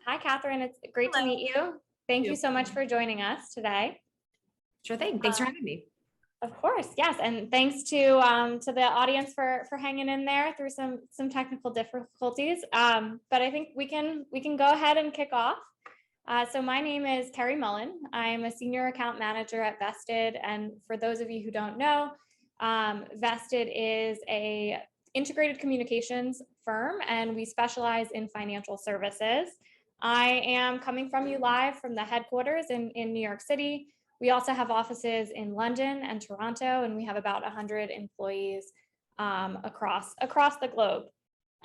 Hi, Kathryn. It's great to Hello. meet you. Thank you so much for joining us today. Sure thing. Thanks for having me. Of course, yes, and thanks to the audience for hanging in there through some technical difficulties. But I think we can go ahead and kick off. So my name is Kerry Mullen. I'm a senior account manager at Vested, and for those of you who don't know, Vested is a integrated communications firm, and we specialize in financial services. I am coming from you live from the headquarters in New York City. We also have offices in London and Toronto, and we have about 100 employees across the globe.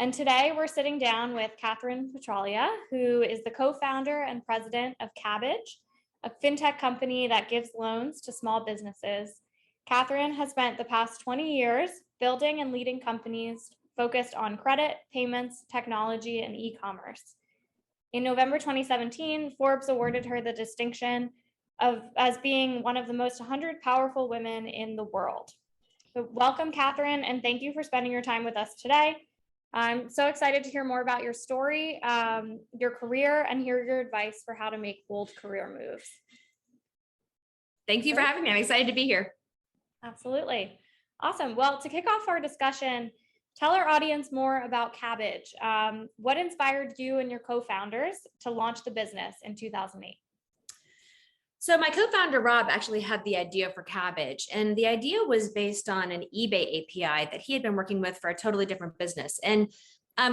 And today we're sitting down with Kathryn Petralia, who is the co-founder and president of Kabbage, a fintech company that gives loans to small businesses. Kathryn has spent the past 20 years building and leading companies focused on credit, payments, technology, and e-commerce. In November 2017, Forbes awarded her the distinction as being one of the most 100 powerful women in the world. So welcome, Kathryn, and thank you for spending your time with us today. I'm so excited to hear more about your story, your career, and hear your advice for how to make bold career moves. Thank you for having me. I'm excited to be here. Absolutely. Awesome. Well, to kick off our discussion, tell our audience more about Kabbage. What inspired you and your co-founders to launch the business in 2008? So my co-founder, Rob, actually had the idea for Kabbage, and the idea was based on an eBay API that he had been working with for a totally different business. And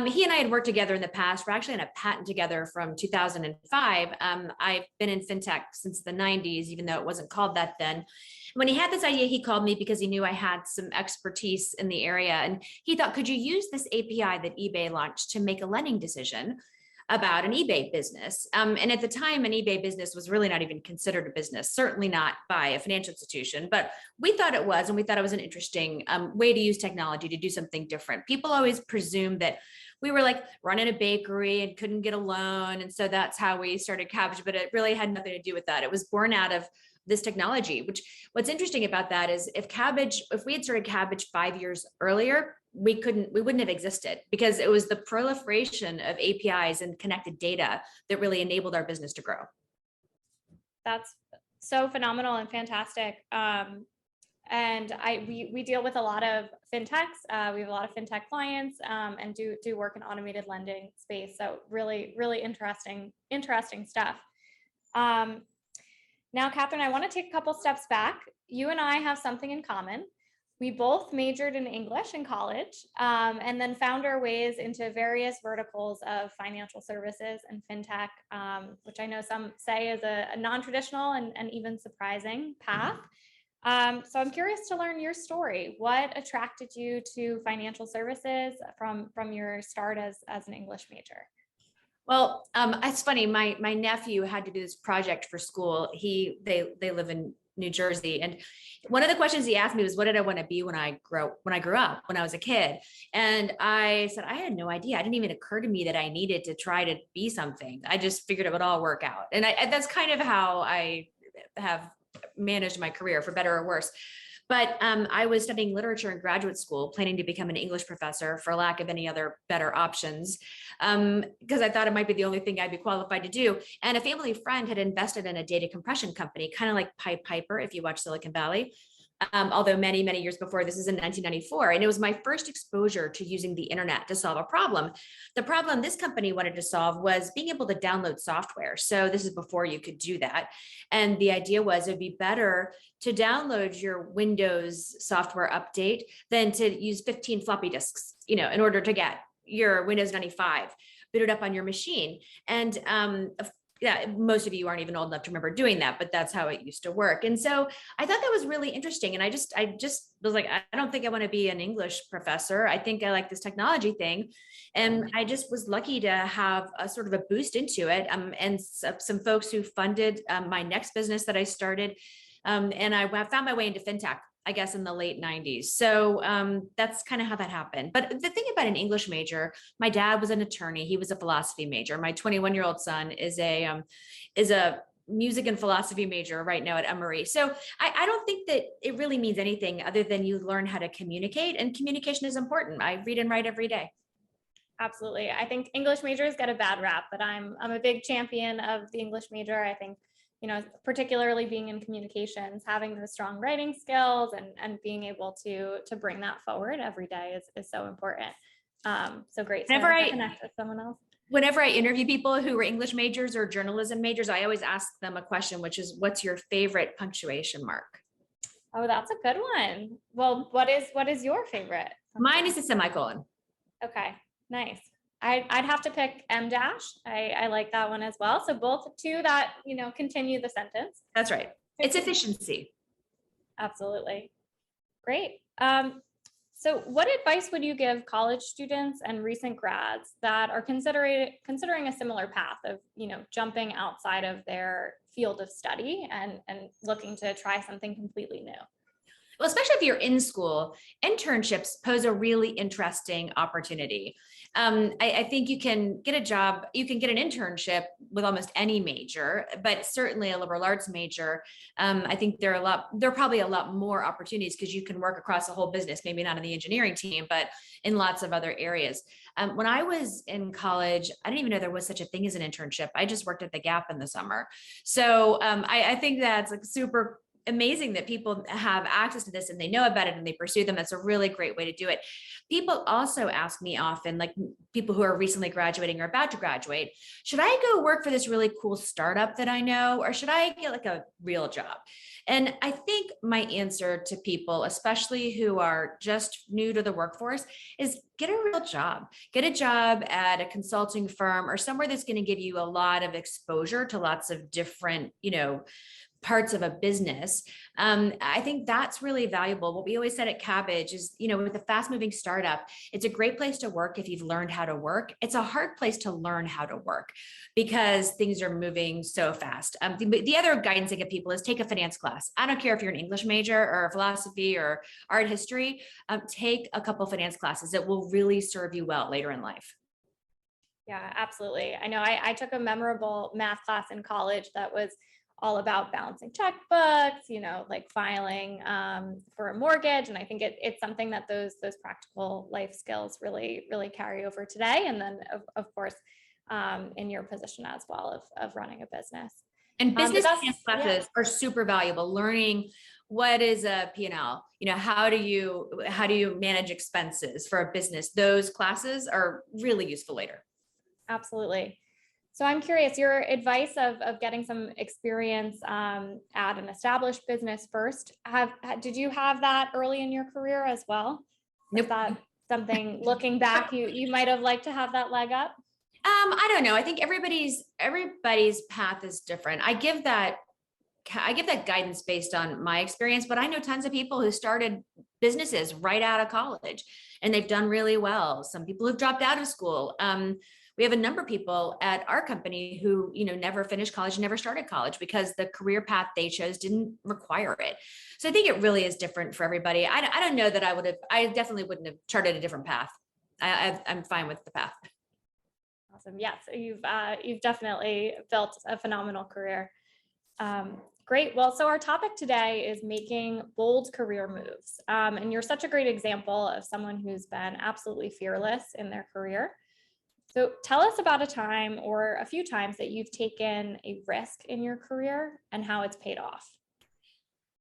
he and I had worked together in the past. We're actually on a patent together from 2005. I've been in fintech since the 90s, even though it wasn't called that then. When he had this idea, he called me because he knew I had some expertise in the area. And he thought, could you use this API that eBay launched to make a lending decision about an eBay business? And at the time, an eBay business was really not even considered a business, certainly not by a financial institution, but we thought it was, and we thought it was an interesting way to use technology to do something different. People always presumed that we were like running a bakery and couldn't get a loan. And so that's how we started Cabbage, but it really had nothing to do with that. It was born out of this technology, which what's interesting about that is if we had started Cabbage 5 years earlier, we wouldn't have existed, because it was the proliferation of APIs and connected data that really enabled our business to grow. That's so phenomenal and fantastic. And we deal with a lot of fintechs. We have a lot of fintech clients and do work in automated lending space. So really, really interesting stuff. Now, Kathryn, I want to take a couple steps back. You and I have something in common. We both majored in English in college and then found our ways into various verticals of financial services and fintech, which I know some say is a non-traditional and even surprising path. So I'm curious to learn your story. What attracted you to financial services from your start as an English major? Well, it's funny. My nephew had to do this project for school. They live in New Jersey, and one of the questions he asked me was, "What did I want to be when I grew up, when I was a kid?" And I said, I had no idea. It didn't even occur to me that I needed to try to be something. I just figured it would all work out, and that's kind of how I have managed my career, for better or worse. But I was studying literature in graduate school, planning to become an English professor for lack of any other better options, because I thought it might be the only thing I'd be qualified to do. And a family friend had invested in a data compression company, kind of like Pied Piper, if you watch Silicon Valley. Although many, many years before, this is in 1994. And it was my first exposure to using the internet to solve a problem. The problem this company wanted to solve was being able to download software. So this is before you could do that. And the idea was it'd be better to download your Windows software update than to use 15 floppy disks, in order to get your Windows 95 booted up on your machine. And yeah, most of you aren't even old enough to remember doing that, but that's how it used to work. And so I thought that was really interesting. And I just was like, I don't think I want to be an English professor. I think I like this technology thing. And I just was lucky to have a sort of a boost into it. And some folks who funded my next business that I started. And I found my way into fintech, I guess, in the late 90s. So that's kind of how that happened. But the thing about an English major, my dad was an attorney. He was a philosophy major. My 21-year-old son is a music and philosophy major right now at Emory. So I don't think that it really means anything other than you learn how to communicate, and communication is important. I read and write every day. Absolutely. I think English majors get a bad rap, but I'm a big champion of the English major. I think, particularly being in communications, having those strong writing skills and being able to bring that forward every day is so important. So great to connect with someone else. Whenever I interview people who are English majors or journalism majors, I always ask them a question, which is, what's your favorite punctuation mark? Oh, that's a good one. Well, what is your favorite? Mine is a semicolon. Okay, nice. I'd have to pick M dash. I like that one as well. So both two that, continue the sentence. That's right. It's efficiency. Absolutely. Great. So what advice would you give college students and recent grads that are considering a similar path of, jumping outside of their field of study and looking to try something completely new? Well, especially if you're in school, internships pose a really interesting opportunity. I think you can get a job, you can get an internship with almost any major, but certainly a liberal arts major. I think there are probably a lot more opportunities because you can work across a whole business, maybe not in the engineering team, but in lots of other areas. When I was in college, I didn't even know there was such a thing as an internship. I just worked at the Gap in the summer. So I think that's like super amazing that people have access to this and they know about it and they pursue them. That's a really great way to do it. People also ask me often, like people who are recently graduating or about to graduate, should I go work for this really cool startup that I know, or should I get like a real job? And I think my answer to people, especially who are just new to the workforce, is get a real job. Get a job at a consulting firm or somewhere that's going to give you a lot of exposure to lots of different, parts of a business. I think that's really valuable. What we always said at Cabbage is, with a fast moving startup, it's a great place to work if you've learned how to work. It's a hard place to learn how to work because things are moving so fast. The other guidance I give people is take a finance class. I don't care if you're an English major or philosophy or art history, take a couple finance classes. It will really serve you well later in life. Yeah, absolutely. I know I took a memorable math class in college that was all about balancing checkbooks, like filing for a mortgage. And I think it's something that those practical life skills really, really carry over today. And then of course, in your position as well of running a business. And business classes are super valuable. Learning what is a P&L, how do you manage expenses for a business? Those classes are really useful later. Absolutely. So I'm curious, your advice of getting some experience at an established business first, did you have that early in your career as well? Nope. Is that something, looking back, you might have liked to have that leg up? I don't know. I think everybody's path is different. I give that guidance based on my experience, but I know tons of people who started businesses right out of college and they've done really well. Some people have dropped out of school. We have a number of people at our company who, never finished college, never started college because the career path they chose didn't require it. So I think it really is different for everybody. I don't know that I definitely wouldn't have charted a different path. I'm fine with the path. Awesome. Yes. You've definitely built a phenomenal career. Great. Well, so our topic today is making bold career moves. And you're such a great example of someone who's been absolutely fearless in their career. So tell us about a time or a few times that you've taken a risk in your career and how it's paid off.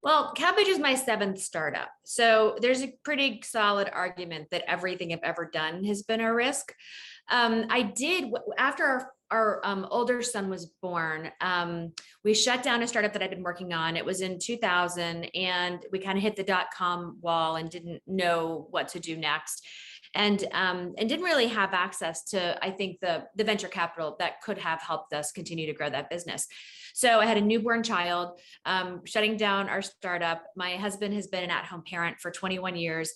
Well, Kabbage is my 7th startup. So there's a pretty solid argument that everything I've ever done has been a risk. I did, after our older son was born, we shut down a startup that I'd been working on. It was in 2000 and we kind of hit the .com wall and didn't know what to do next. And didn't really have access to, I think, the venture capital that could have helped us continue to grow that business. So I had a newborn child, shutting down our startup. My husband has been an at-home parent for 21 years.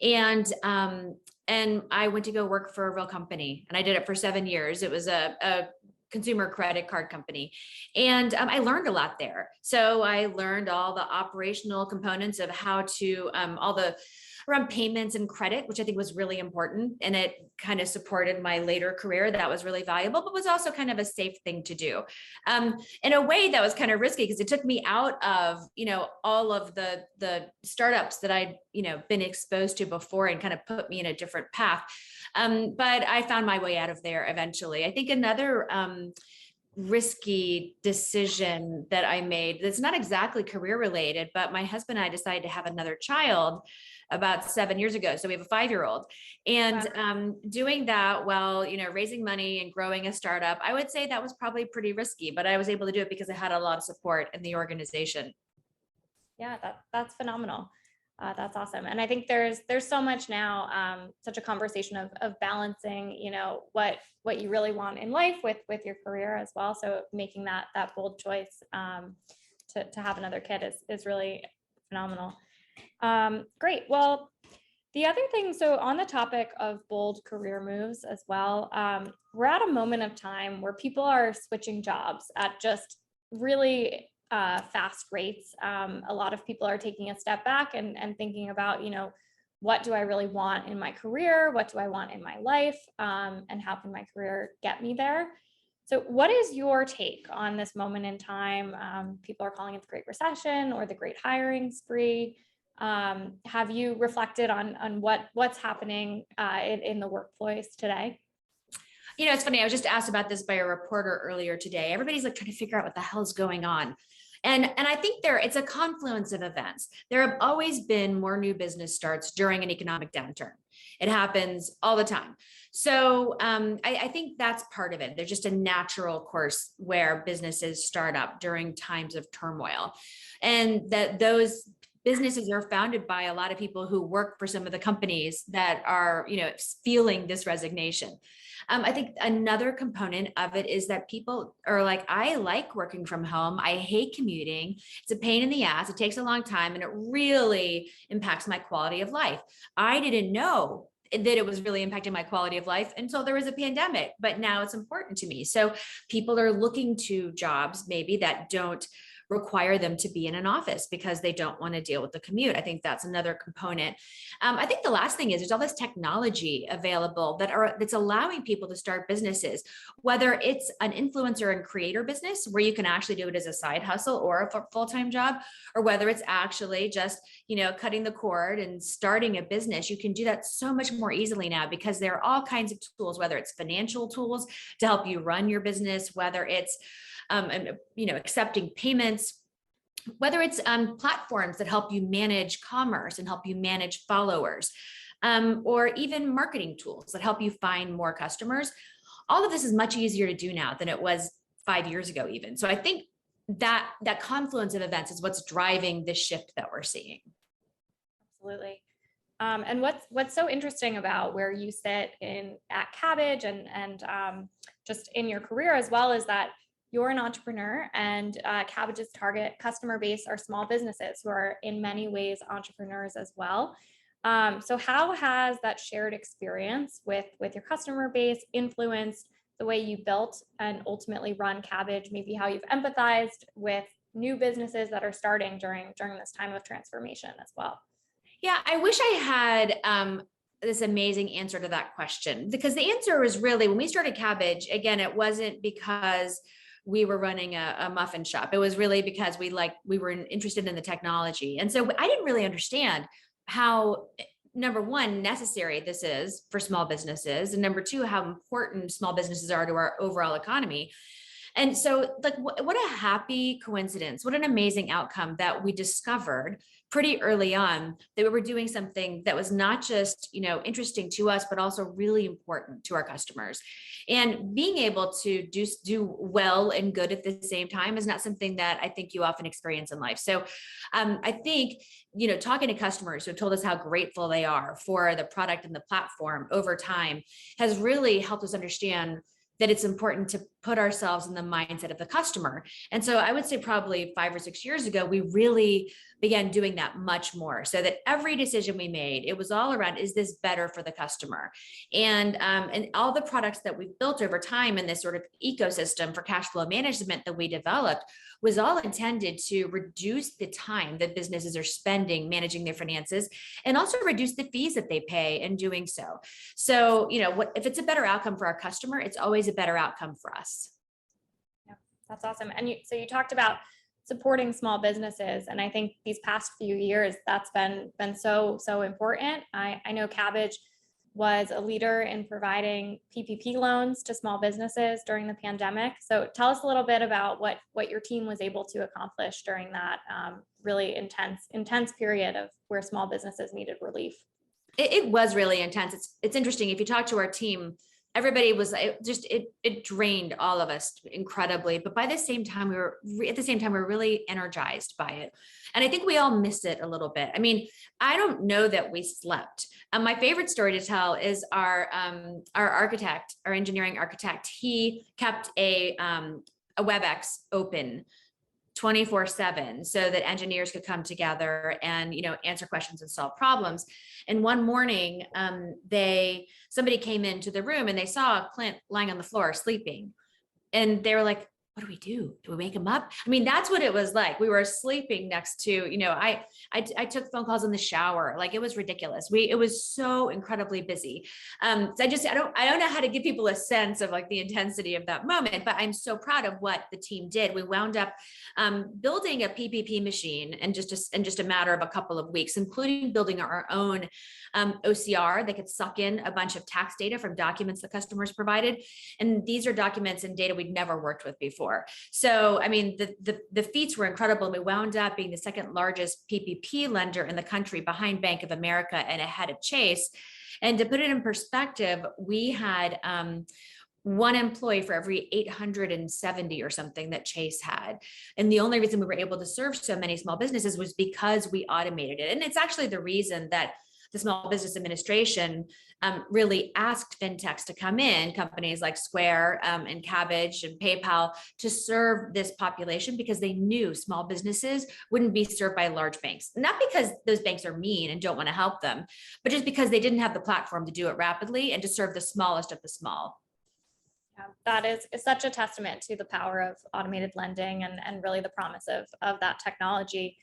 And I went to go work for a real company and I did it for 7 years. It was a consumer credit card company. And I learned a lot there. So I learned all the operational components of how to, all the around payments and credit, which I think was really important. And it kind of supported my later career. That was really valuable, but was also kind of a safe thing to do. In a way that was kind of risky because it took me out of, all of the startups that I'd, been exposed to before and kind of put me in a different path. But I found my way out of there eventually. I think another risky decision that I made that's not exactly career related, but my husband and I decided to have another child about 7 years ago. So we have a 5-year-old, and doing that while, raising money and growing a startup, I would say that was probably pretty risky, but I was able to do it because I had a lot of support in the organization. Yeah, that's phenomenal. That's awesome. And I think there's so much now, such a conversation of balancing, what you really want in life with your career as well. So making that bold choice to have another kid is really phenomenal. Great. Well, the other thing, so on the topic of bold career moves as well, we're at a moment of time where people are switching jobs at just really fast rates. A lot of people are taking a step back and thinking about, what do I really want in my career? What do I want in my life? And how can my career get me there? So what is your take on this moment in time? People are calling it the Great Recession or the Great Hiring Spree. Have you reflected on what's happening in the workplace today? It's funny. I was just asked about this by a reporter earlier today. Everybody's like trying to figure out what the hell is going on. And I think it's a confluence of events. There have always been more new business starts during an economic downturn. It happens all the time. So I think that's part of it. There's just a natural course where businesses start up during times of turmoil, and that those businesses are founded by a lot of people who work for some of the companies that are, feeling this resignation. I think another component of it is that people are like, I like working from home. I hate commuting. It's a pain in the ass. It takes a long time and it really impacts my quality of life. I didn't know that it was really impacting my quality of life until there was a pandemic, but now it's important to me. So people are looking to jobs maybe that don't require them to be in an office because they don't want to deal with the commute. I think that's another component. I think the last thing is there's all this technology available that's allowing people to start businesses, whether it's an influencer and creator business where you can actually do it as a side hustle or a full-time job, or whether it's actually just, cutting the cord and starting a business. You can do that so much more easily now because there are all kinds of tools, whether it's financial tools to help you run your business, whether it's accepting payments, whether it's platforms that help you manage commerce and help you manage followers, or even marketing tools that help you find more customers. All of this is much easier to do now than it was 5 years ago even. So I think that confluence of events is what's driving this shift that we're seeing. Absolutely. And what's so interesting about where you sit at Kabbage and just in your career as well is that you're an entrepreneur, and Kabbage's target customer base are small businesses who are in many ways entrepreneurs as well. So how has that shared experience with your customer base influenced the way you built and ultimately run Kabbage? Maybe how you've empathized with new businesses that are starting during this time of transformation as well? Yeah, I wish I had this amazing answer to that question, because the answer is really, when we started Kabbage, again, it wasn't because we were running a muffin shop. It was really because we were interested in the technology. And so I didn't really understand how, number one, necessary this is for small businesses. And number two, how important small businesses are to our overall economy. And so what a happy coincidence, what an amazing outcome that we discovered pretty early on that we were doing something that was not just, interesting to us, but also really important to our customers. And being able to do well and good at the same time is not something that I think you often experience in life. So I think, talking to customers who have told us how grateful they are for the product and the platform over time has really helped us understand that it's important put ourselves in the mindset of the customer. And so I would say probably 5 or 6 years ago, we really began doing that much more, so that every decision we made, it was all around, is this better for the customer? And all the products that we've built over time in this sort of ecosystem for cash flow management that we developed was all intended to reduce the time that businesses are spending managing their finances, and also reduce the fees that they pay in doing so. So, if it's a better outcome for our customer, it's always a better outcome for us. Yeah, that's awesome. And so you talked about supporting small businesses, and I think these past few years that's been so important. I know Kabbage was a leader in providing PPP loans to small businesses during the pandemic. So tell us a little bit about what your team was able to accomplish during that really intense period of where small businesses needed relief. It was really intense. It's interesting. If you talk to our team, everybody was it drained all of us incredibly. But by the same time, we were really energized by it. And I think we all miss it a little bit. I mean, I don't know that we slept. My favorite story to tell is our architect, our engineering architect. He kept a WebEx open 24/7 so that engineers could come together and, answer questions and solve problems. And one morning, somebody came into the room and they saw Clint lying on the floor sleeping. And they were like, what do we do? Do we wake him up? I mean, that's what it was like. We were sleeping next to, I took phone calls in the shower. Like, it was ridiculous. It was so incredibly busy. So I don't know how to give people a sense of like the intensity of that moment, but I'm so proud of what the team did. We wound up building a PPP machine in just a matter of a couple of weeks, including building our own OCR that could suck in a bunch of tax data from documents the customers provided. And these are documents and data we'd never worked with before. So, I mean, the feats were incredible. And we wound up being the second largest PPP lender in the country, behind Bank of America and ahead of Chase. And to put it in perspective, we had one employee for every 870 or something that Chase had. And the only reason we were able to serve so many small businesses was because we automated it. And it's actually the reason that the Small Business Administration really asked fintechs to come in, companies like Square and Cabbage and PayPal, to serve this population, because they knew small businesses wouldn't be served by large banks. Not because those banks are mean and don't want to help them, but just because they didn't have the platform to do it rapidly and to serve the smallest of the small. Yeah, that is such a testament to the power of automated lending and really the promise of that technology.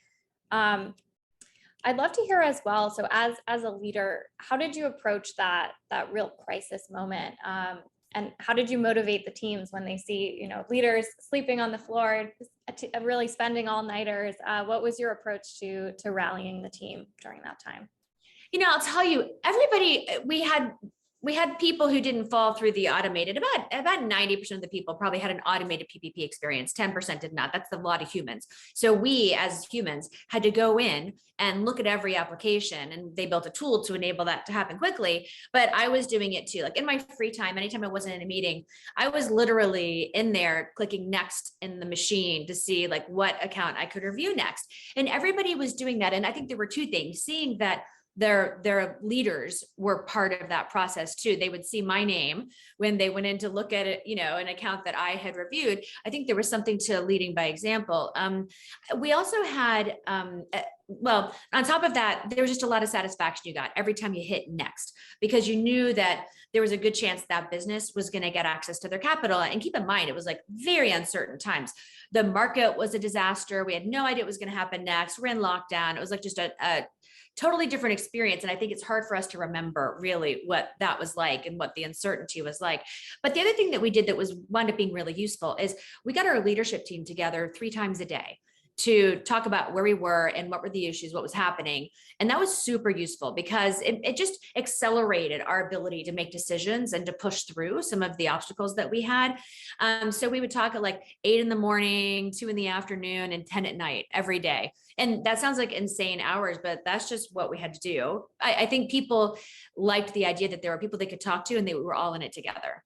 I'd love to hear as well. So as a leader, how did you approach that real crisis moment? And how did you motivate the teams when they see, leaders sleeping on the floor, really spending all-nighters? What was your approach to rallying the team during that time? I'll tell you, everybody, we had people who didn't fall through the automated. About 90% of the people probably had an automated PPP experience. 10% did not. That's a lot of humans. So we, as humans, had to go in and look at every application, and they built a tool to enable that to happen quickly. But I was doing it too. Like, in my free time, anytime I wasn't in a meeting, I was literally in there clicking next in the machine to see like what account I could review next. And everybody was doing that. And I think there were two things: seeing that their leaders were part of that process too. They would see my name when they went in to look at it, an account that I had reviewed. I think there was something to leading by example. We also had, well, on top of that, there was just a lot of satisfaction you got every time you hit next, because you knew that there was a good chance that business was going to get access to their capital. And keep in mind, it was like very uncertain times. The market was a disaster. We had no idea what was going to happen next. We're in lockdown. It was like just a totally different experience. And I think it's hard for us to remember really what that was like and what the uncertainty was like. But the other thing that we did that was wound up being really useful is we got our leadership team together 3 times a day to talk about where we were and what were the issues, what was happening. And that was super useful, because it just accelerated our ability to make decisions and to push through some of the obstacles that we had. So we would talk at like 8 in the morning, 2 in the afternoon, and 10 at night every day. And that sounds like insane hours, but that's just what we had to do. I think people liked the idea that there were people they could talk to and they were all in it together.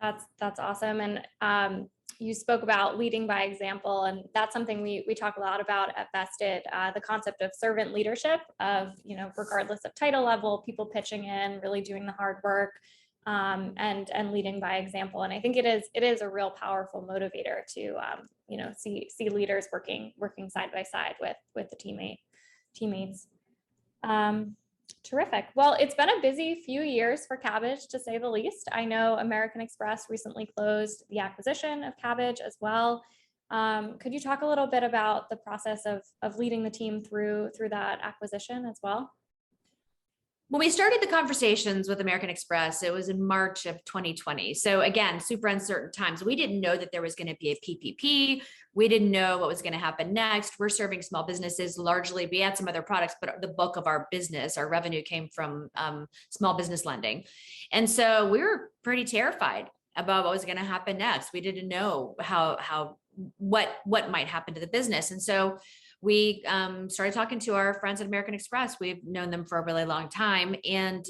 That's awesome. And you spoke about leading by example, and that's something we talk a lot about at Vested, the concept of servant leadership, of, regardless of title level, people pitching in, really doing the hard work. and leading by example. And I think it is a real powerful motivator to see leaders working side by side with the teammates. Terrific. Well, it's been a busy few years for Kabbage, to say the least. I know American Express recently closed the acquisition of Kabbage as well. Could you talk a little bit about the process of leading the team through that acquisition as well? When we started the conversations with American Express, it was in March of 2020. So again, super uncertain times. We didn't know that there was going to be a PPP. We didn't know what was going to happen next. We're serving small businesses largely. We had some other products, but the bulk of our business, our revenue came from small business lending. And so we were pretty terrified about what was going to happen next. We didn't know what might happen to the business. And so we started talking to our friends at American Express. We've known them for a really long time. And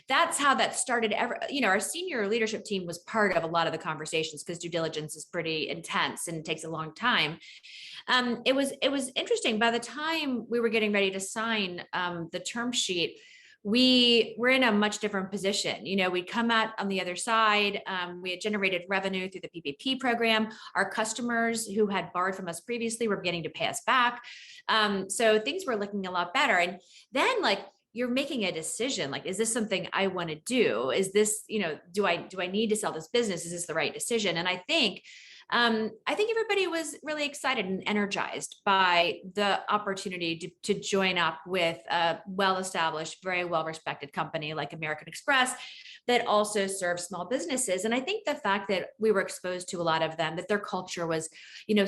that's how that started. Our senior leadership team was part of a lot of the conversations because due diligence is pretty intense and it takes a long time. It was interesting. By the time we were getting ready to sign the term sheet, we were in a much different position. We'd come out on the other side. We had generated revenue through the PPP program. Our customers who had borrowed from us previously were beginning to pay us back. So things were looking a lot better. And then you're making a decision, is this something I want to do? Is this, do I need to sell this business? Is this the right decision? And I think everybody was really excited and energized by the opportunity to join up with a well-established, very well-respected company like American Express that also serves small businesses. And I think the fact that we were exposed to a lot of them, that their culture was,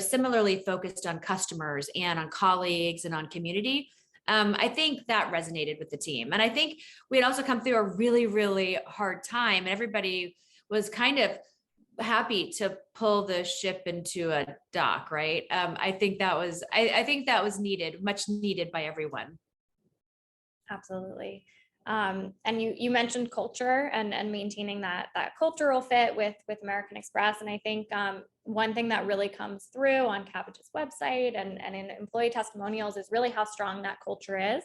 similarly focused on customers and on colleagues and on community, I think that resonated with the team. And I think we had also come through a really, really hard time, and everybody was kind of happy to pull the ship into a dock, right? I think that was needed, much needed by everyone. Absolutely. And you mentioned culture and maintaining that cultural fit with American Express. And I think one thing that really comes through on Cabbage's website and in employee testimonials is really how strong that culture is.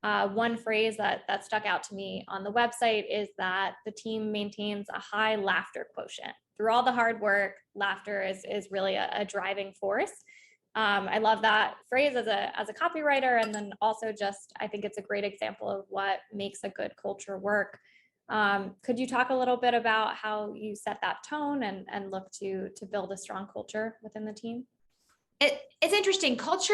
One phrase that stuck out to me on the website is that the team maintains a high laughter quotient. Through all the hard work, laughter is really a driving force. I love that phrase as a copywriter, and then also I think it's a great example of what makes a good culture work. Could you talk a little bit about how you set that tone and look to build a strong culture within the team? It's interesting. Culture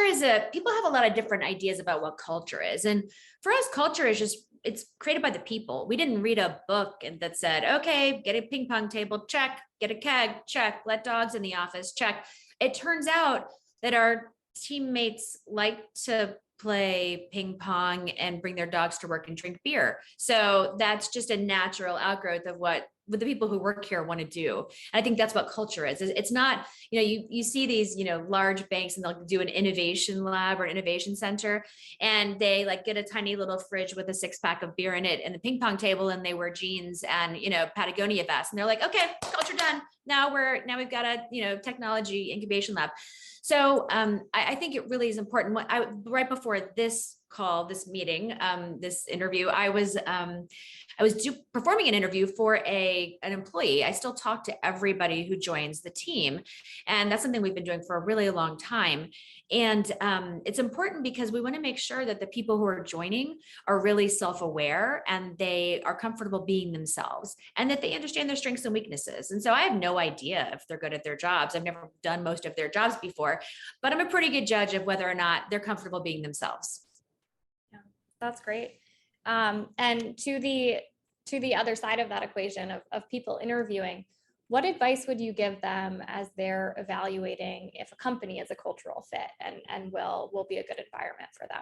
people have a lot of different ideas about what culture is. And for us, culture is it's created by the people. We didn't read a book that said, okay, get a ping pong table, check, get a keg, check, let dogs in the office, check. It turns out that our teammates like to play ping pong and bring their dogs to work and drink beer. So that's just a natural outgrowth of what the people who work here want to do. And I think that's what culture is. It's not, you see these, large banks and they'll do an innovation lab or innovation center, and they get a tiny little fridge with a 6-pack of beer in it and the ping pong table, and they wear jeans and, Patagonia vests. And they're like, okay, culture done. Now we've got a, technology incubation lab. So I think it really is important. Right before this call, this meeting, this interview, I was performing an interview for an employee. I still talk to everybody who joins the team, and that's something we've been doing for a really long time. And it's important because we want to make sure that the people who are joining are really self-aware and they are comfortable being themselves, and that they understand their strengths and weaknesses. And so I have no idea if they're good at their jobs. I've never done most of their jobs before, but I'm a pretty good judge of whether or not they're comfortable being themselves. Yeah, that's great. And to the other side of that equation of people interviewing, what advice would you give them as they're evaluating if a company is a cultural fit and will be a good environment for them?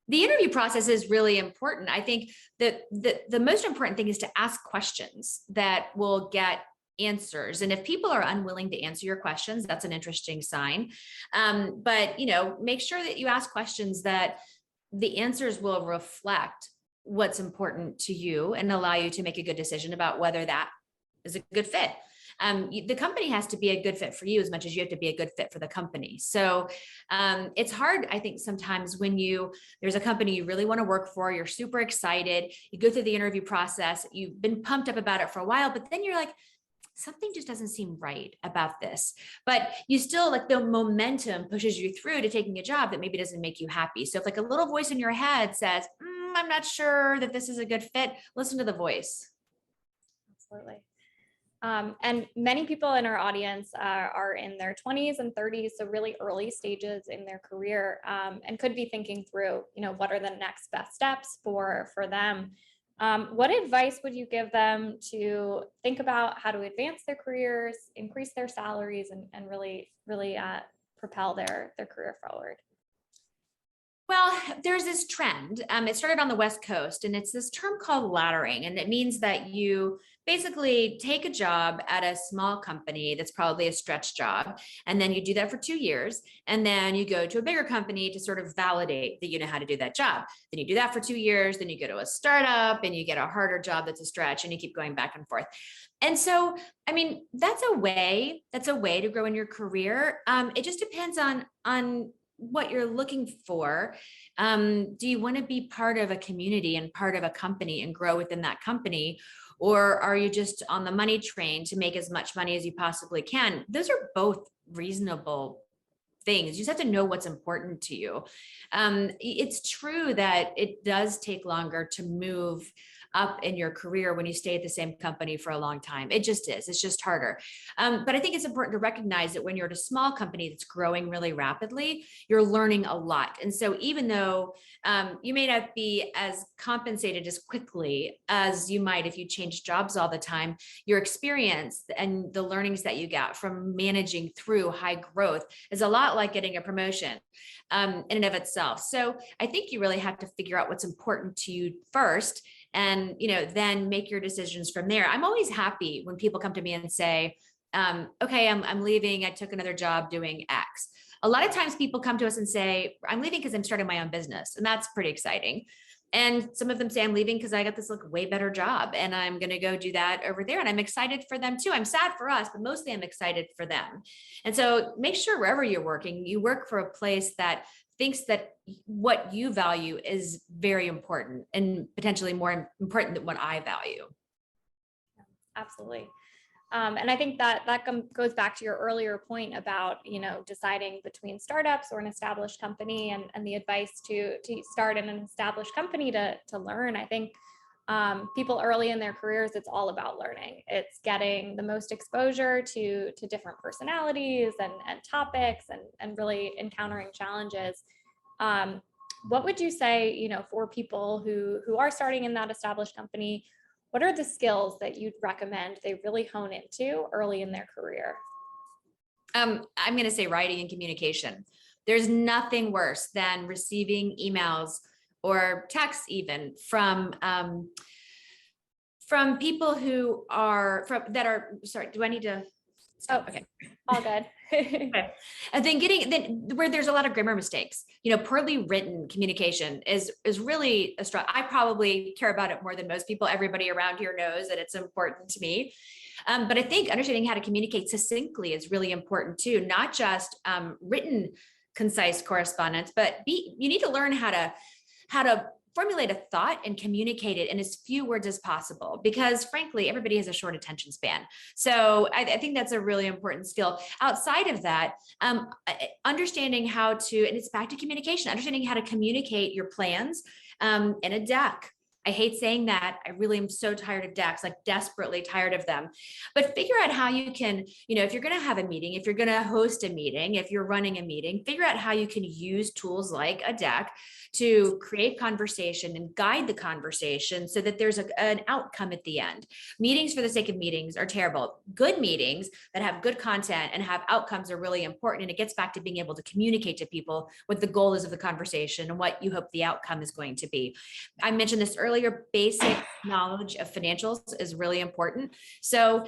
The interview process is really important. I think that the most important thing is to ask questions that will get answers. And if people are unwilling to answer your questions, that's an interesting sign. But make sure that you ask questions that the answers will reflect what's important to you and allow you to make a good decision about whether that is a good fit. the company has to be a good fit for you as much as you have to be a good fit for the company. So it's hard, I think, sometimes when there's a company you really want to work for, you're super excited, you go through the interview process, you've been pumped up about it for a while, but then you're like, something just doesn't seem right about this, but you still, like, the momentum pushes you through to taking a job that maybe doesn't make you happy. So if like a little voice in your head says, I'm not sure that this is a good fit, listen to the voice. Absolutely. And many people in our audience are in their 20s and 30s, so really early stages in their career, and could be thinking through, what are the next best steps for them. What advice would you give them to think about how to advance their careers, increase their salaries, and really propel their career forward? Well, there's this trend. It started on the West Coast, and it's this term called laddering. And it means that you basically take a job at a small company that's probably a stretch job, and then you do that for 2 years. And then you go to a bigger company to sort of validate that you know how to do that job. Then you do that for 2 years, then you go to a startup and you get a harder job that's a stretch, and you keep going back and forth. And so, I mean, that's a way to grow in your career. It just depends on what you're looking for. Do you want to be part of a community and part of a company and grow within that company? Or are you just on the money train to make as much money as you possibly can? Those are both reasonable things. You just have to know what's important to you. It's true that it does take longer to move up in your career when you stay at the same company for a long time. It just is. It's just harder. But I think it's important to recognize that when you're at a small company that's growing really rapidly, you're learning a lot. And so even though you may not be as compensated as quickly as you might if you change jobs all the time, your experience and the learnings that you get from managing through high growth is a lot like getting a promotion in and of itself. So I think you really have to figure out what's important to you first, and then make your decisions from there. I'm always happy when people come to me and say, okay, I'm leaving, I took another job doing X. A lot of times people come to us and say, I'm leaving because I'm starting my own business, and that's pretty exciting. And some of them say, I'm leaving because I got this way better job and I'm going to go do that over there. And I'm excited for them too. I'm sad for us, but mostly I'm excited for them. And so make sure wherever you're working, you work for a place that thinks that what you value is very important and potentially more important than what I value. Absolutely. And I think that goes back to your earlier point about, deciding between startups or an established company, and the advice to start in an established company to learn. I think people early in their careers, it's all about learning. It's getting the most exposure to different personalities and topics, and really encountering challenges. What would you say, for people who are starting in that established company? What are the skills that you'd recommend they really hone into early in their career? I'm going to say writing and communication. There's nothing worse than receiving emails or texts even from people who are sorry, do I need to stop? Okay. All good. Okay. And then where there's a lot of grammar mistakes, poorly written communication is really a struggle. I probably care about it more than most people. Everybody around here knows that it's important to me. But I think understanding how to communicate succinctly is really important too, not just written, concise correspondence, but you need to learn how to formulate a thought and communicate it in as few words as possible, because frankly, everybody has a short attention span. So I think that's a really important skill. Outside of that, understanding how to, and it's back to communication, understanding how to communicate your plans in a deck. I hate saying that. I really am so tired of decks, like desperately tired of them. But figure out how you can, if you're going to have a meeting, if you're going to host a meeting, if you're running a meeting, figure out how you can use tools like a deck to create conversation and guide the conversation so that there's an outcome at the end. Meetings for the sake of meetings are terrible. Good meetings that have good content and have outcomes are really important. And it gets back to being able to communicate to people what the goal is of the conversation and what you hope the outcome is going to be. I mentioned this earlier, basic knowledge of financials is really important. So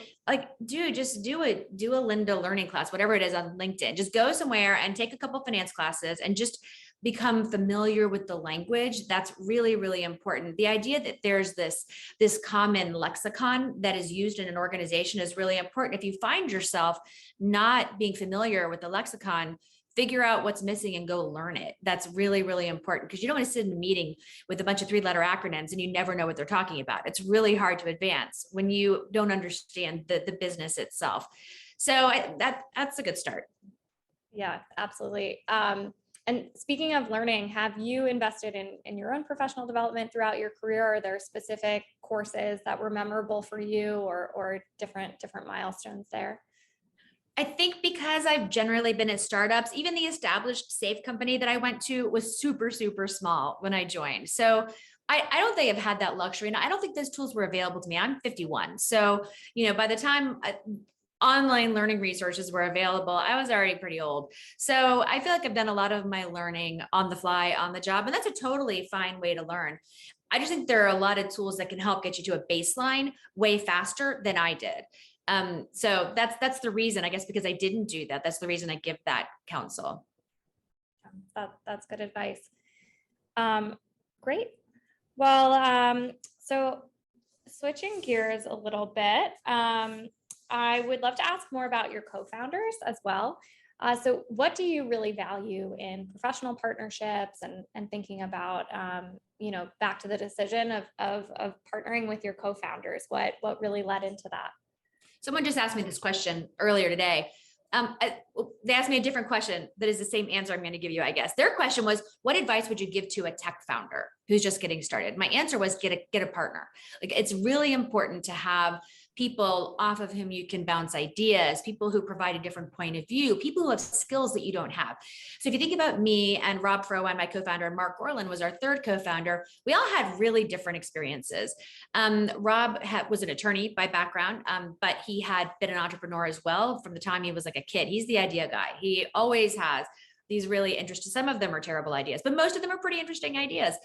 just do a Linda learning class, whatever it is on LinkedIn. Just go somewhere and take a couple finance classes and just become familiar with the language. That's really, really important. The idea that there's this common lexicon that is used in an organization is really important. If you find yourself not being familiar with the lexicon, figure out what's missing and go learn it. That's really, really important, because you don't want to sit in a meeting with a bunch of 3-letter acronyms and you never know what they're talking about. It's really hard to advance when you don't understand the business itself. So that's a good start. Yeah, absolutely. And speaking of learning, have you invested in your own professional development throughout your career? Are there specific courses that were memorable for you, or different milestones there? I think because I've generally been at startups, even the established safe company that I went to was super, super small when I joined. So I don't think I've had that luxury. And I don't think those tools were available to me. I'm 51. So, by the time online learning resources were available, I was already pretty old. So I feel like I've done a lot of my learning on the fly, on the job, and that's a totally fine way to learn. I just think there are a lot of tools that can help get you to a baseline way faster than I did. So that's the reason, I guess, because I didn't do that. That's the reason I give that counsel. That's good advice. Great. Well, so switching gears a little bit, I would love to ask more about your co-founders as well. So what do you really value in professional partnerships, and thinking about, back to the decision of partnering with your co-founders? What really led into that? Someone just asked me this question earlier today. They asked me a different question that is the same answer I'm going to give you, I guess. Their question was, what advice would you give to a tech founder who's just getting started? My answer was get a partner. Like, it's really important to have people off of whom you can bounce ideas, people who provide a different point of view, people who have skills that you don't have. So if you think about me and Rob Frowen, my co-founder, and Mark Gorlin was our third co-founder, we all had really different experiences. Rob was an attorney by background, but he had been an entrepreneur as well from the time he was like a kid. He's the idea guy. He always has these really interesting, some of them are terrible ideas, but most of them are pretty interesting ideas.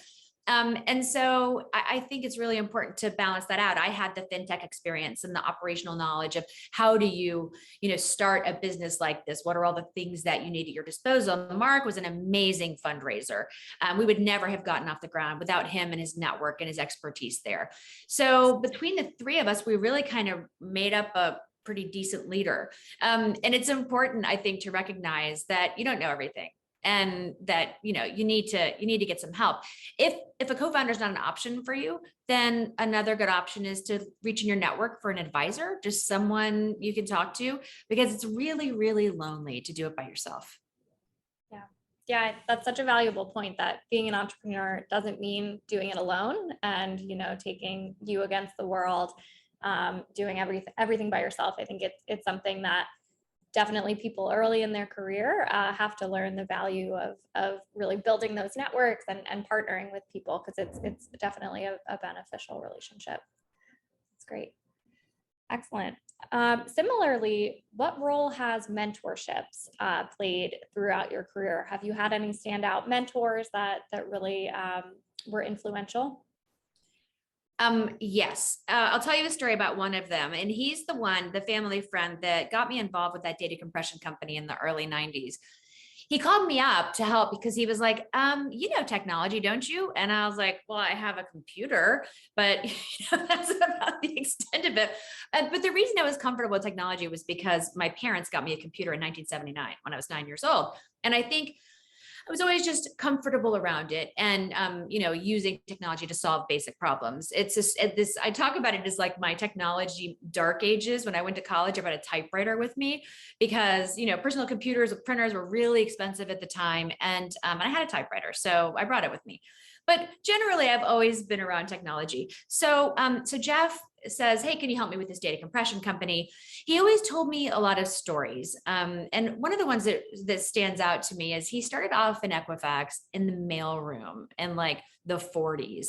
And so I think it's really important to balance that out. I had the fintech experience and the operational knowledge of how do you, start a business like this? What are all the things that you need at your disposal? Mark was an amazing fundraiser. We would never have gotten off the ground without him and his network and his expertise there. So between the three of us, we really kind of made up a pretty decent leader. And it's important, I think, to recognize that you don't know everything, and that, you need to get some help. If a co-founder is not an option for you, then another good option is to reach in your network for an advisor, just someone you can talk to, because it's really, really lonely to do it by yourself. Yeah, that's such a valuable point, that being an entrepreneur doesn't mean doing it alone and, taking you against the world, doing everything by yourself. I think it's something that definitely people early in their career have to learn the value of really building those networks and partnering with people, because it's definitely a beneficial relationship. It's great. Excellent. Similarly, what role has mentorships played throughout your career? Have you had any standout mentors that really were influential? Yes. I'll tell you a story about one of them. And he's the family friend that got me involved with that data compression company in the early 90s. He called me up to help because he was like, technology, don't you? And I was like, well, I have a computer, but that's about the extent of it. But the reason I was comfortable with technology was because my parents got me a computer in 1979 when I was 9 years old. And I think I was always just comfortable around it, and, using technology to solve basic problems. It's just I talk about it as like my technology dark ages. When I went to college, I brought a typewriter with me because, personal computers with printers were really expensive at the time. And I had a typewriter, so I brought it with me. But generally, I've always been around technology. So Jeff says, hey, can you help me with this data compression company? He always told me a lot of stories. And one of the ones that stands out to me is he started off in Equifax in the mailroom in like the 40s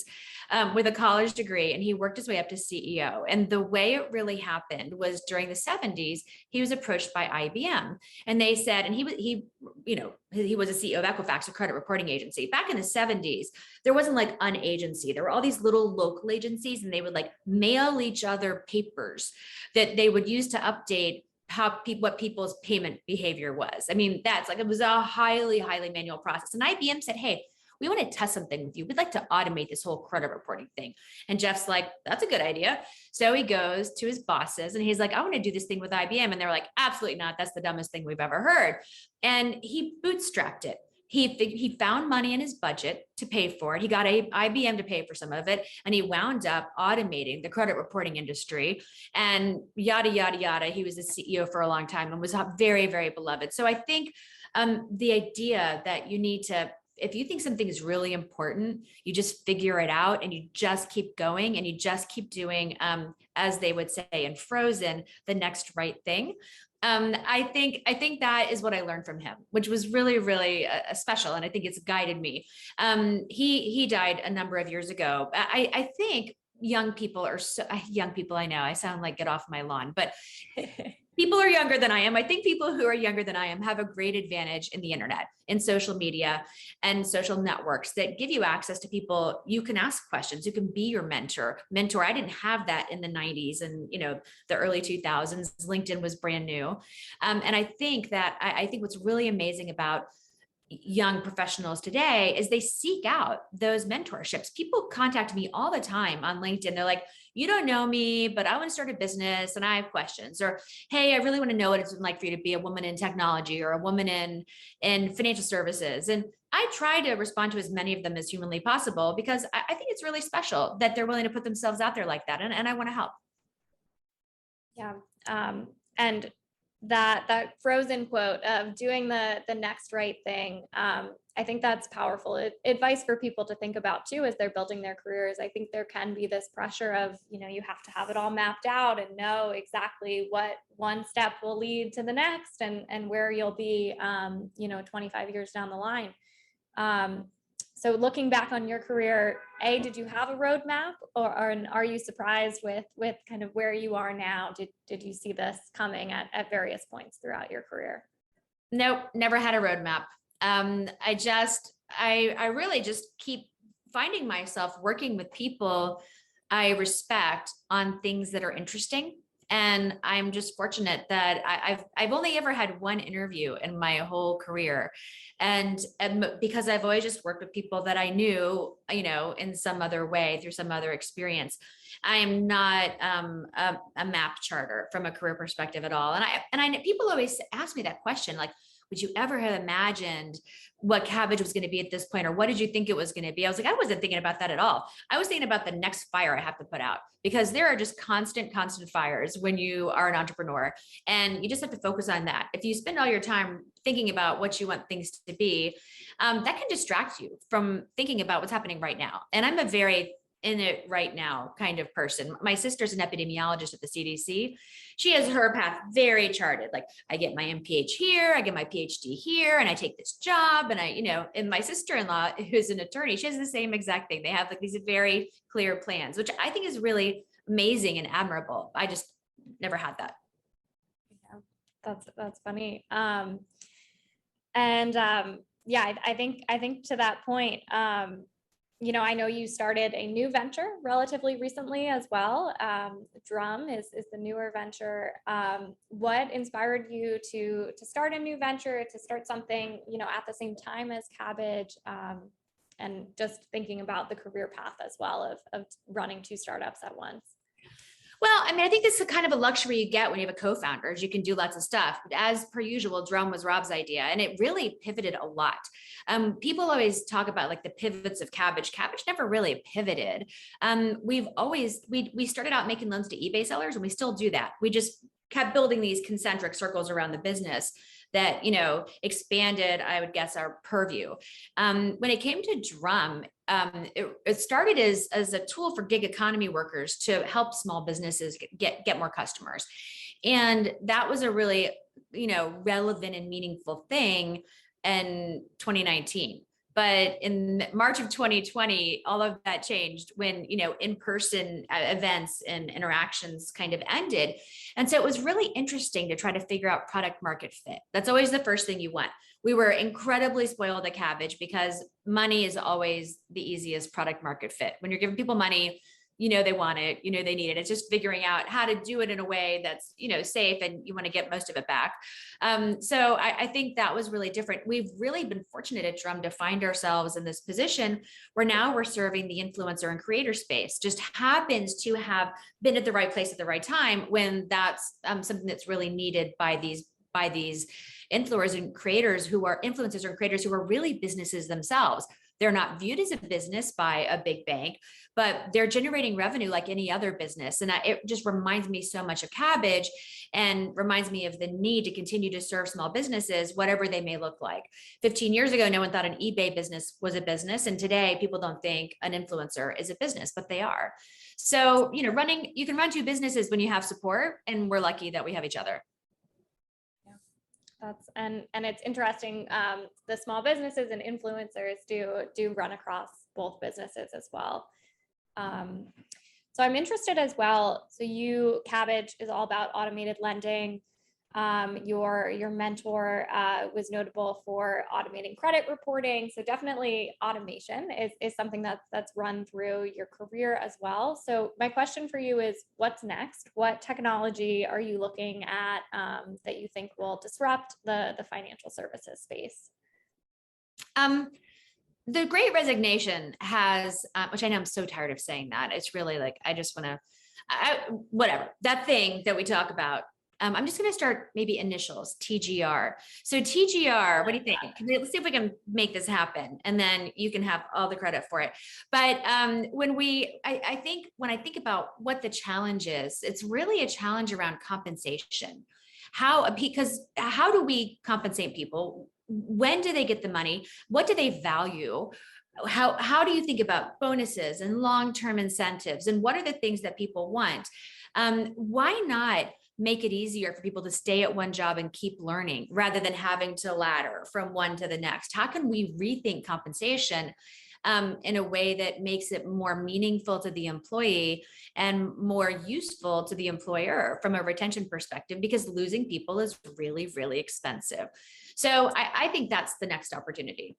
with a college degree, and he worked his way up to CEO. And the way it really happened was during the 70s, he was approached by IBM, and they said, and he was a CEO of Equifax, a credit reporting agency. Back in the 70s, there wasn't like an agency. There were all these little local agencies, and they would like mail each other papers that they would use to update what people's payment behavior was. I mean, that's like, it was a highly manual process. And IBM said, hey, we want to test something with you. We'd like to automate this whole credit reporting thing. And Jeff's like, that's a good idea. So he goes to his bosses and he's like, I want to do this thing with IBM. And they're like, absolutely not. That's the dumbest thing we've ever heard. And he bootstrapped it. He found money in his budget to pay for it. He got IBM to pay for some of it, and he wound up automating the credit reporting industry and yada, yada, yada. He was the CEO for a long time and was very, very beloved. So I think the idea that you need to, if you think something is really important, you just figure it out and you just keep going and you just keep doing, as they would say in Frozen, the next right thing. I think that is what I learned from him, which was really, really special. And I think it's guided me. He died a number of years ago. I think young people, I know I sound like get off my lawn, but people are younger than I am. I think people who are younger than I am have a great advantage in the internet, in social media and social networks that give you access to people. You can ask questions, you can be your mentor. I didn't have that in the 90s and, the early 2000s. LinkedIn was brand new. And I think what's really amazing about young professionals today is they seek out those mentorships. People contact me all the time on LinkedIn. They're like, you don't know me, but I want to start a business and I have questions. Or, hey, I really want to know what it's like for you to be a woman in technology or a woman in financial services. And I try to respond to as many of them as humanly possible, because I think it's really special that they're willing to put themselves out there like that. And I want to help. Yeah. And that Frozen quote of doing the next right thing. I think that's powerful advice for people to think about too, as they're building their careers. I think there can be this pressure of, you have to have it all mapped out and know exactly what one step will lead to the next and where you'll be, 25 years down the line. So looking back on your career, did you have a roadmap, or are you surprised with kind of where you are now? Did you see this coming at various points throughout your career? Nope, never had a roadmap. I really just keep finding myself working with people I respect on things that are interesting. And I'm just fortunate that I've only ever had one interview in my whole career. And because I've always just worked with people that I knew, in some other way, through some other experience. I am not a map charter from a career perspective at all. And people always ask me that question, like, would you ever have imagined what Cabbage was going to be at this point? Or what did you think it was going to be? I was like, I wasn't thinking about that at all. I was thinking about the next fire I have to put out, because there are just constant fires when you are an entrepreneur, and you just have to focus on that. If you spend all your time thinking about what you want things to be, that can distract you from thinking about what's happening right now. And I'm a very in it right now kind of person. My sister's an epidemiologist at the CDC. She has her path very charted. Like, I get my MPH here, I get my PhD here, and I take this job. And and my sister-in-law, who's an attorney, she has the same exact thing. They have like these very clear plans, which I think is really amazing and admirable. I just never had that. Yeah, that's funny. I think to that point, I know you started a new venture relatively recently as well. Drum is the newer venture. What inspired you to start a new venture, to start something, at the same time as Kabbage, and just thinking about the career path as well of running two startups at once? Well, I think this is kind of a luxury you get when you have a co-founder, is you can do lots of stuff. But as per usual, Drum was Rob's idea, and it really pivoted a lot. People always talk about like the pivots of Kabbage. Kabbage never really pivoted. We started out making loans to eBay sellers, and we still do that. We just kept building these concentric circles around the business that, expanded, I would guess, our purview. When it came to Drum, it started as a tool for gig economy workers to help small businesses get more customers. And that was a really, relevant and meaningful thing in 2019. But in March of 2020, all of that changed when, in-person events and interactions kind of ended. And so it was really interesting to try to figure out product market fit. That's always the first thing you want. We were incredibly spoiled at Kabbage because money is always the easiest product market fit. When you're giving people money, they want it, they need it. It's just figuring out how to do it in a way that's, safe, and you want to get most of it back. So I think that was really different. We've really been fortunate at Drum to find ourselves in this position where now we're serving the influencer and creator space. Just happens to have been at the right place at the right time when that's something that's really needed by these influencers and creators who are influencers or creators who are really businesses themselves. They're not viewed as a business by a big bank, but they're generating revenue like any other business. And it just reminds me so much of Kabbage, and reminds me of the need to continue to serve small businesses, whatever they may look like. 15 years ago, no one thought an eBay business was a business. And today people don't think an influencer is a business, but they are. So, you can run two businesses when you have support, and we're lucky that we have each other. And it's interesting. The small businesses and influencers do run across both businesses as well. So I'm interested as well. So Kabbage is all about automated lending. Your mentor was notable for automating credit reporting. So definitely automation is something that's run through your career as well. So my question for you is, what's next? What technology are you looking at that you think will disrupt the financial services space? The Great Resignation has, which I know I'm so tired of saying that. It's really like, I just want to, whatever, that thing that we talk about. I'm just going to start maybe initials, TGR. So TGR, what do you think? Let's see if we can make this happen, and then you can have all the credit for it. But I think when I think about what the challenge is, it's really a challenge around compensation. Because how do we compensate people? When do they get the money? What do they value? How do you think about bonuses and long-term incentives? And what are the things that people want? Why not make it easier for people to stay at one job and keep learning rather than having to ladder from one to the next? How can we rethink compensation in a way that makes it more meaningful to the employee and more useful to the employer from a retention perspective? Because losing people is really, really expensive. So I think that's the next opportunity.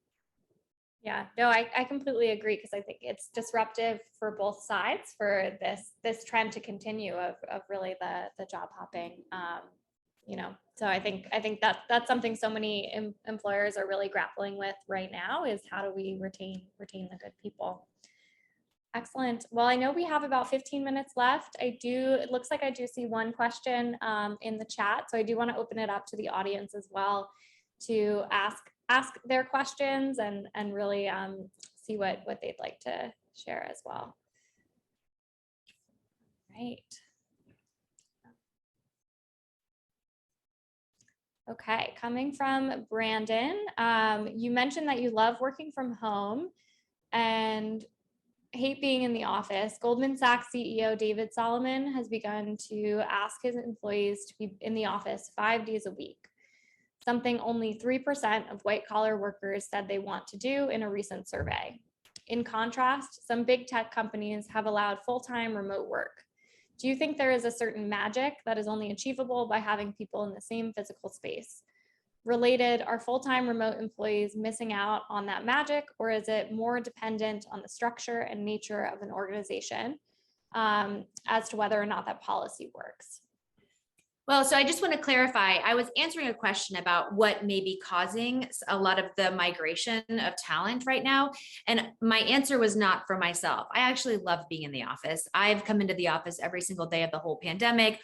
Yeah, no, I completely agree, because I think it's disruptive for both sides for this trend to continue of really the job hopping. So I think that's something so many employers are really grappling with right now, is how do we retain the good people. Excellent. Well, I know we have about 15 minutes left. It looks like I do see one question in the chat. So I do want to open it up to the audience as well to ask their questions and really see what they'd like to share as well. Right. Okay, coming from Brandon, you mentioned that you love working from home and hate being in the office. Goldman Sachs CEO David Solomon has begun to ask his employees to be in the office 5 days a week, something only 3% of white-collar workers said they want to do in a recent survey. In contrast, some big tech companies have allowed full-time remote work. Do you think there is a certain magic that is only achievable by having people in the same physical space? Related, are full-time remote employees missing out on that magic, or is it more dependent on the structure and nature of an organization as to whether or not that policy works? Well, so I just want to clarify, I was answering a question about what may be causing a lot of the migration of talent right now. And my answer was not for myself. I actually love being in the office. I've come into the office every single day of the whole pandemic.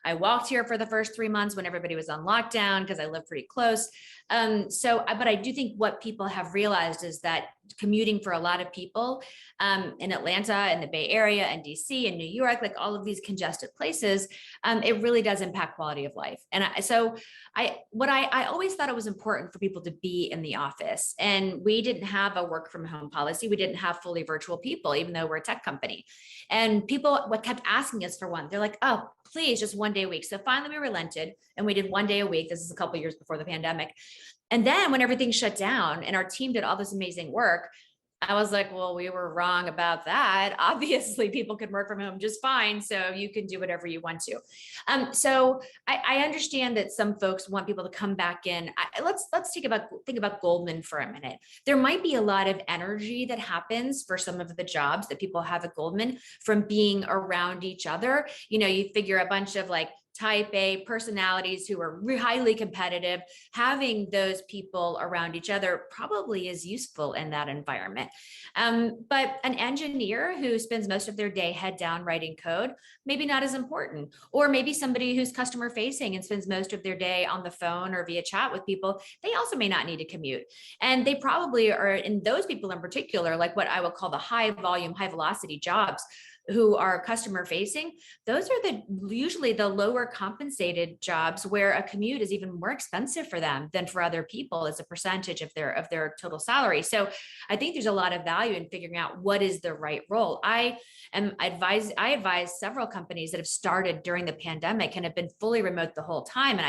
I walked here for the first 3 months when everybody was on lockdown because I live pretty close. But I do think what people have realized is that commuting for a lot of people in Atlanta and the Bay Area and DC and New York, like all of these congested places, it really does impact quality of life. And I always thought it was important for people to be in the office, and we didn't have a work from home policy. We didn't have fully virtual people, even though we're a tech company. And people kept asking us for one. They're like, oh, please, just 1 day a week. So finally we relented and we did 1 day a week. This is a couple of years before the pandemic. And then when everything shut down and our team did all this amazing work, I was like, well, we were wrong about that. Obviously, people can work from home just fine. So you can do whatever you want to. So I understand that some folks want people to come back in. Let's think about Goldman for a minute. There might be a lot of energy that happens for some of the jobs that people have at Goldman from being around each other. You figure a bunch of like type A personalities who are highly competitive, having those people around each other probably is useful in that environment. But an engineer who spends most of their day head down writing code, maybe not as important. Or maybe somebody who's customer facing and spends most of their day on the phone or via chat with people, they also may not need to commute. And they probably are, in those people in particular, like what I would call the high volume, high velocity jobs, who are customer facing, those are usually the lower compensated jobs where a commute is even more expensive for them than for other people as a percentage of their total salary. So I think there's a lot of value in figuring out what is the right role. I advise several companies that have started during the pandemic and have been fully remote the whole time. And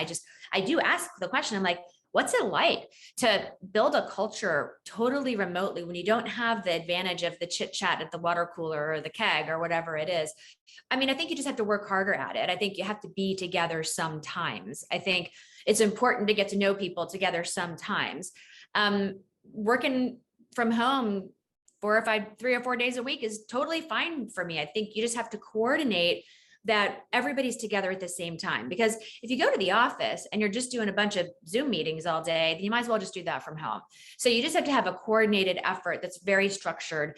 I do ask the question, I'm like, what's it like to build a culture totally remotely when you don't have the advantage of the chit chat at the water cooler or the keg or whatever it is? I mean, I think you just have to work harder at it. I think you have to be together sometimes. I think it's important to get to know people together sometimes. Working from home 3 or 4 days a week is totally fine for me. I think you just have to coordinate that everybody's together at the same time. Because if you go to the office and you're just doing a bunch of Zoom meetings all day, then you might as well just do that from home. So you just have to have a coordinated effort that's very structured,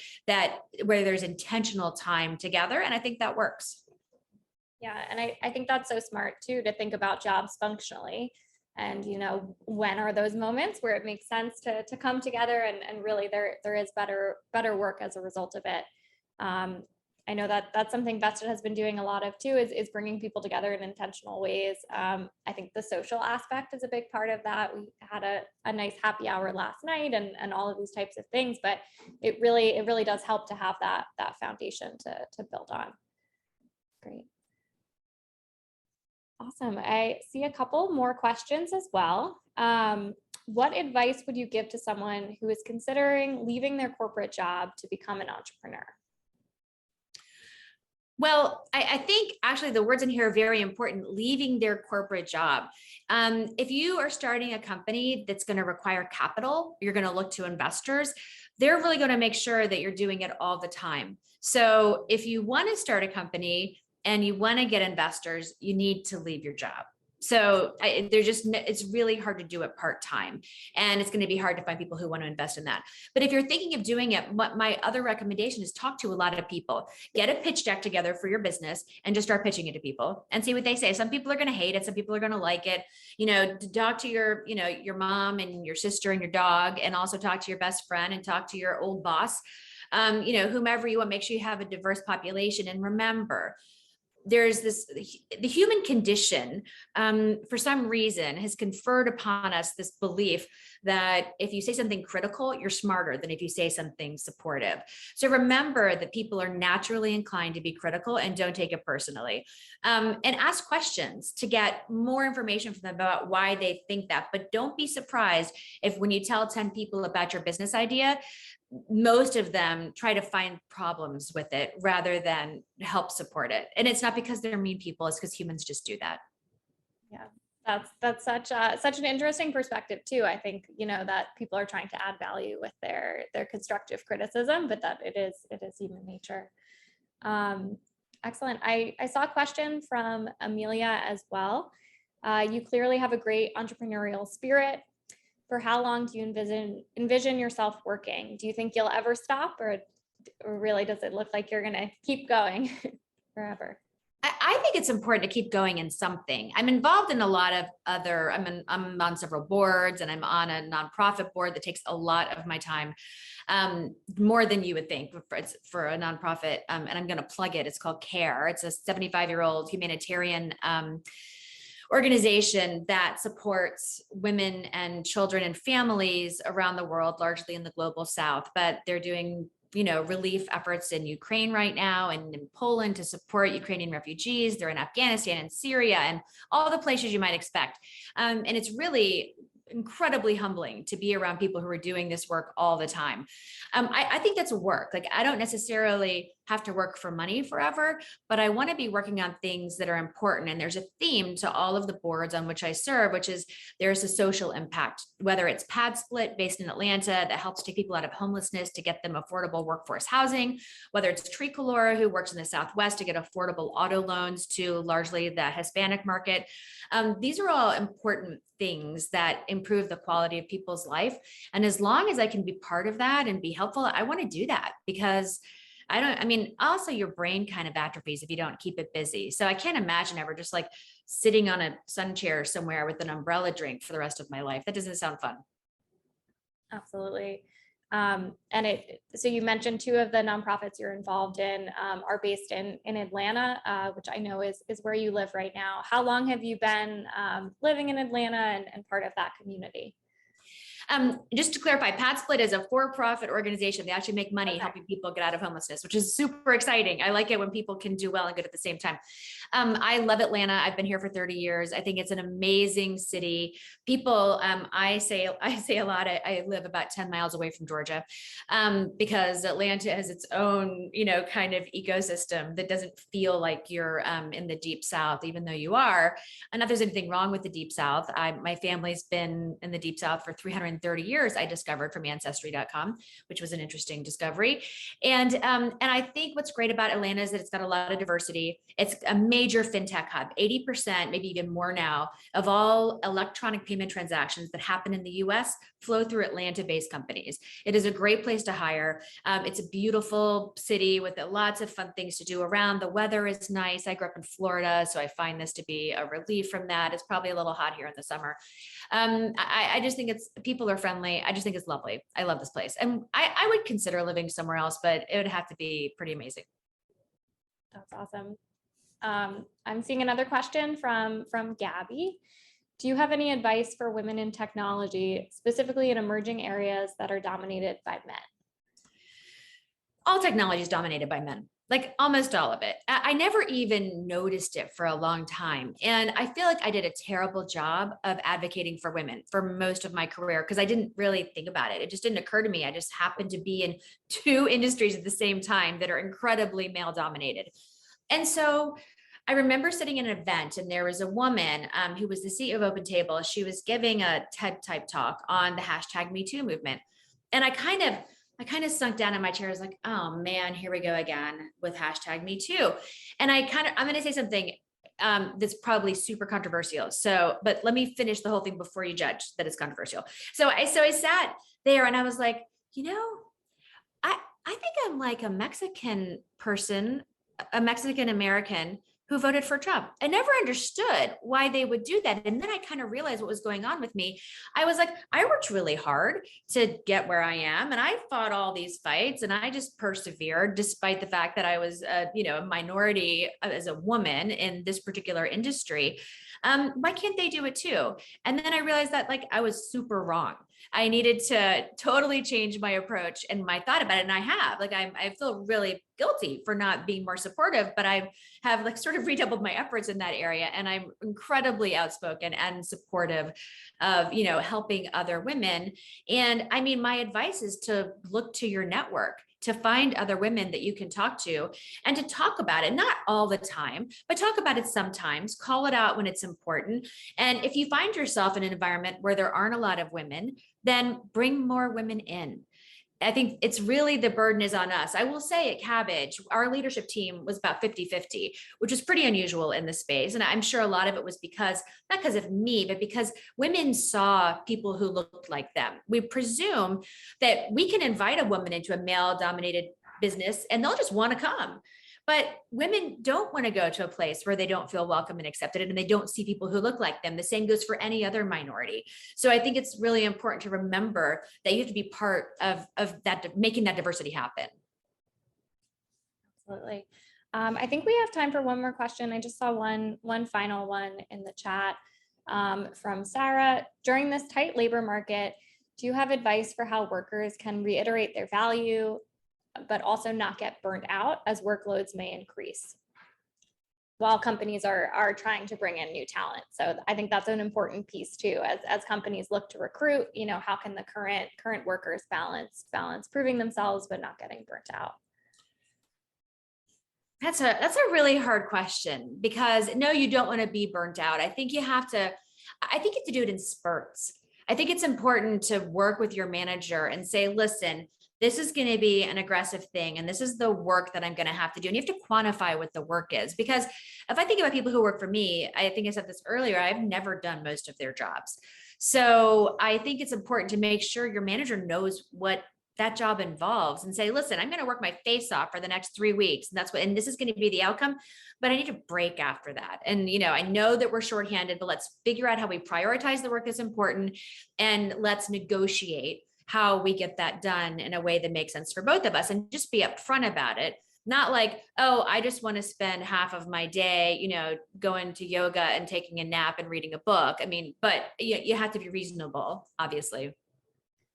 where there's intentional time together. And I think that works. Yeah. And I think that's so smart too, to think about jobs functionally. And, when are those moments where it makes sense to come together and really there is better work as a result of it. I know that that's something Vested has been doing a lot of too, is bringing people together in intentional ways. I think the social aspect is a big part of that. We had a nice happy hour last night and all of these types of things, but it really does help to have that foundation to build on. Great. Awesome. I see a couple more questions as well. What advice would you give to someone who is considering leaving their corporate job to become an entrepreneur? Well, I think actually the words in here are very important, leaving their corporate job. If you are starting a company that's going to require capital, you're going to look to investors. They're really going to make sure that you're doing it all the time. So if you want to start a company and you want to get investors, you need to leave your job. So it's really hard to do it part-time, and it's going to be hard to find people who want to invest in that. But if you're thinking of doing it, my other recommendation is talk to a lot of people, get a pitch deck together for your business and just start pitching it to people and see what they say. Some people are going to hate it. Some people are going to like it. Talk to your mom and your sister and your dog, and also talk to your best friend and talk to your old boss, whomever you want. Make sure you have a diverse population. And remember, there's the human condition, for some reason, has conferred upon us this belief that if you say something critical, you're smarter than if you say something supportive. So remember that people are naturally inclined to be critical, and don't take it personally. And ask questions to get more information from them about why they think that. But don't be surprised if when you tell 10 people about your business idea, most of them try to find problems with it rather than help support it. And it's not because they're mean people, it's because humans just do that. Yeah, that's such an interesting perspective too. I think, that people are trying to add value with their constructive criticism, but that it is human nature. Excellent. I saw a question from Amelia as well. You clearly have a great entrepreneurial spirit. For how long do you envision yourself working? Do you think you'll ever stop, or really does it look like you're going to keep going forever? I think it's important to keep going in something. I'm involved in a lot of other, I'm on several boards, and I'm on a nonprofit board that takes a lot of my time, more than you would think for a nonprofit. And I'm going to plug it. It's called CARE. It's a 75-year-old humanitarian organization that supports women and children and families around the world, largely in the global South. But they're doing relief efforts in Ukraine right now, and in Poland to support Ukrainian refugees. They're in Afghanistan and Syria and all the places you might expect. And it's really incredibly humbling to be around people who are doing this work all the time. I think that's work. Like, I don't necessarily have to work for money forever, but I want to be working on things that are important. And there's a theme to all of the boards on which I serve, which is there's a social impact, whether it's Pad Split based in Atlanta that helps take people out of homelessness to get them affordable workforce housing, whether it's Tricolor, who works in the Southwest to get affordable auto loans to largely the Hispanic market. These are all important things that improve the quality of people's life. And as long as I can be part of that and be helpful, I want to do that, because also your brain kind of atrophies if you don't keep it busy. So I can't imagine ever just like sitting on a sun chair somewhere with an umbrella drink for the rest of my life. That doesn't sound fun. Absolutely. So you mentioned two of the nonprofits you're involved in are based in Atlanta, which I know is where you live right now. How long have you been living in Atlanta and part of that community? Just to clarify, Pad Split is a for-profit organization. They actually make money helping people get out of homelessness, which is super exciting. I like it when people can do well and good at the same time. I love Atlanta. I've been here for 30 years. I think it's an amazing city. People, I say a lot. I live about 10 miles away from Georgia, because Atlanta has its own, kind of ecosystem that doesn't feel like you're in the deep South, even though you are. And not there's anything wrong with the deep South. My family's been in the deep South for 330 years, I discovered from ancestry.com, which was an interesting discovery. And I think what's great about Atlanta is that it's got a lot of diversity. It's a major fintech hub. 80%, maybe even more now, of all electronic payment transactions that happen in the US flow through Atlanta-based companies. It is a great place to hire. It's a beautiful city with lots of fun things to do around. The weather is nice. I grew up in Florida, so I find this to be a relief from that. It's probably a little hot here in the summer. I just think people are friendly. I just think it's lovely. I love this place. And I would consider living somewhere else, but it would have to be pretty amazing. That's awesome. I'm seeing another question from Gabby. Do you have any advice for women in technology, specifically in emerging areas that are dominated by men? All technology is dominated by men. Like almost all of it. I never even noticed it for a long time. And I feel like I did a terrible job of advocating for women for most of my career because I didn't really think about it. It just didn't occur to me. I just happened to be in two industries at the same time that are incredibly male dominated. And so I remember sitting in an event and there was a woman who was the CEO of OpenTable. She was giving a TED type talk on the hashtag Me Too movement. And I kind of sunk down in my chair. I was like, oh man, here we go again with hashtag Me Too. And I'm going to say something that's probably super controversial. But let me finish the whole thing before you judge that it's controversial. So I sat there and I was like, I think I'm like a Mexican person, a Mexican American who voted for Trump. I never understood why they would do that. And then I kind of realized what was going on with me. I was like, I worked really hard to get where I am. And I fought all these fights and I just persevered despite the fact that I was, a minority as a woman in this particular industry. Why can't they do it too? And then I realized that I was super wrong. I needed to totally change my approach and my thought about it. And I have, I feel really guilty for not being more supportive, but I have sort of redoubled my efforts in that area. And I'm incredibly outspoken and supportive of, helping other women. And I mean, my advice is to look to your network, to find other women that you can talk to and to talk about it, not all the time, but talk about it sometimes, call it out when it's important. And if you find yourself in an environment where there aren't a lot of women, then bring more women in. I think it's really the burden is on us. I will say at Cabbage, our leadership team was about 50-50, which is pretty unusual in the space. And I'm sure a lot of it was not because of me, but because women saw people who looked like them. We presume that we can invite a woman into a male dominated business and they'll just want to come. But women don't want to go to a place where they don't feel welcome and accepted and they don't see people who look like them. The same goes for any other minority. So I think it's really important to remember that you have to be part of that, making that diversity happen. Absolutely. I think we have time for one more question. I just saw one final one in the chat from Sarah. During this tight labor market, do you have advice for how workers can reiterate their value, but also not get burnt out as workloads may increase? while companies are trying to bring in new talent. So I think that's an important piece too, as companies look to recruit, you know, how can the current workers balance proving themselves, but not getting burnt out? That's a really hard question, because no, you don't want to be burnt out. I think you have to do it in spurts. I think it's important to work with your manager and say, listen, this is going to be an aggressive thing, and this is the work that I'm going to have to do. And you have to quantify what the work is, because if I think about people who work for me, I think I said this earlier, I've never done most of their jobs. So I think it's important to make sure your manager knows what that job involves and say, listen, I'm going to work my face off for the next 3 weeks. And this is going to be the outcome, but I need a break after that. And, you know, I know that we're shorthanded, but let's figure out how we prioritize the work that's important, and let's negotiate how we get that done in a way that makes sense for both of us, and just be upfront about it. Not like, oh, I just want to spend half of my day, you know, going to yoga and taking a nap and reading a book. I mean, but you have to be reasonable, obviously.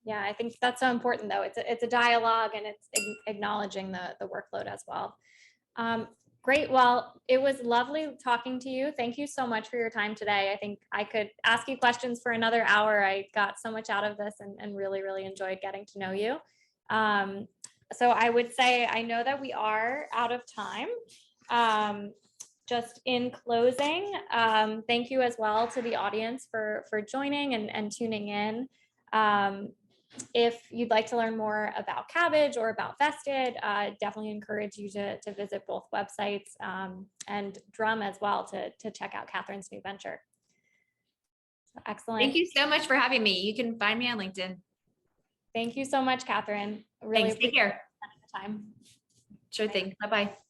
Yeah, I think that's so important though. It's a dialogue, and it's acknowledging the workload as well. Great. Well, it was lovely talking to you. Thank you so much for your time today. I think I could ask you questions for another hour. I got so much out of this, and really, really enjoyed getting to know you. So I would say, I know that we are out of time. Just in closing, thank you as well to the audience for joining and tuning in. If you'd like to learn more about Kabbage or about Vested, definitely encourage you to visit both websites, and Drum as well to check out Kathryn's new venture. So, excellent. Thank you so much for having me. You can find me on LinkedIn. Thank you so much, Kathryn. Really Thanks. Take care. the time. Sure thing. Bye-bye.